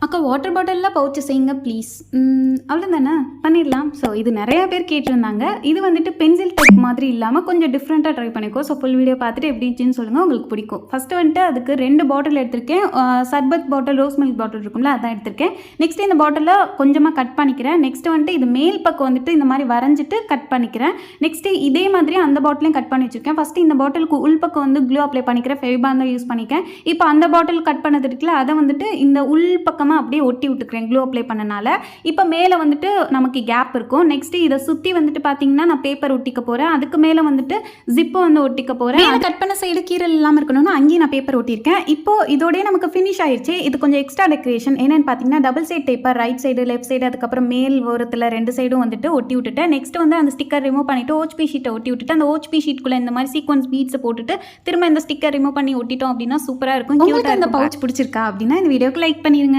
அக்கா வாட்டர் பாட்டிலில் பவுச்சு செய்யுங்க ப்ளீஸ். அவ்வளோதானே, பண்ணிடலாம். ஸோ இது நிறையா பேர் கேட்டிருந்தாங்க. இது வந்துட்டு பென்சில் டைப் மாதிரி இல்லாமல் கொஞ்சம் டிஃப்ரெண்ட்டாக ட்ரை பண்ணிக்கோ. ஸோ ஃபுல் வீடியோ பார்த்துட்டு எப்படி இருந்துச்சுன்னு சொல்லுங்கள், உங்களுக்கு பிடிக்கும். ஃபஸ்ட்டு வந்துட்டு அதுக்கு 2 பாட்டில் எடுத்திருக்கேன். சர்பத் பாட்டில், ரோஸ் மில்க் பாட்டில் இருக்கும்ல, அதான் எடுத்திருக்கேன். நெக்ஸ்ட்டு இந்த பாட்டிலில் கொஞ்சமாக கட் பண்ணிக்கிறேன். நெக்ஸ்ட்டு வந்துட்டு இது மேல் பக்கம் வந்துட்டு இந்த மாதிரி வரைஞ்சிட்டு கட் பண்ணிக்கிறேன். நெக்ஸ்ட்டு இதே மாதிரி அந்த பாட்டிலையும் கட் பண்ணி வச்சுருக்கேன். ஃபஸ்ட்டு இந்த பாட்டிலுக்கு உள் பக்கம் வந்து க்ளூ அப்ளை பண்ணிக்கிறேன். ஃபெவிபான் தான் யூஸ் பண்ணிக்கேன். இப்போ அந்த பாட்டில் கட் பண்ணது இருக்குல்ல, அதை வந்துட்டு இந்த உள் பக்கமாக அப்படியே ஒட்டி விட்டுக்கிறேன் க்ளூ அப்ளை பண்ணனால. இப்போ மேலே வந்துட்டு நமக்கு கேப் இருக்கும். நெக்ஸ்ட்டு இதை சுற்றி வந்துட்டு பார்த்தீங்கன்னா நான் பேப்பர் ஒட்டிக்க போகிறேன். அதுக்கு மேலே வந்துட்டு ஜிப்பை வந்து ஒட்டிக்க போகிறேன். அதை கட் பண்ண சைடு கீரல் இல்லாமல் இருக்கணும்னு அங்கேயும் நான் பேப்பர் ஒட்டியிருக்கேன். இப்போது இதோடய நமக்கு ஃபினிஷ் ஆயிடுச்சு. இது கொஞ்சம் எக்ஸ்ட்ரா டெக்கரேஷன். என்னென்னு பார்த்தீங்கன்னா double side paper, right side left side, அதுக்கப்புறம் மேல் ஓரத்தில் 2 சைடும் வந்துட்டு ஒட்டி விட்டுட்டேன். நெக்ஸ்ட் வந்து அந்த ஸ்டிக்கர் ரிமூவ் பண்ணிவிட்டு ஓச்பி ஷீட்டை ஒட்டி விட்டுட்டு அந்த ஓச்பி ஷீட்டுக்குள்ளே இந்த மாதிரி சீக்வன்ஸ் பீட்ஸை போட்டுட்டு திரும்ப இந்த ஸ்டிக்கர் ரிமூவ் பண்ணி ஒட்டிட்டோம் அப்படின்னா சூப்பராக இருக்கும். உங்களுக்கு அந்த பவுச் பிடிச்சிருக்கா அப்படின்னா இந்த வீடியோக்கு லைக் பண்ணிடுங்க.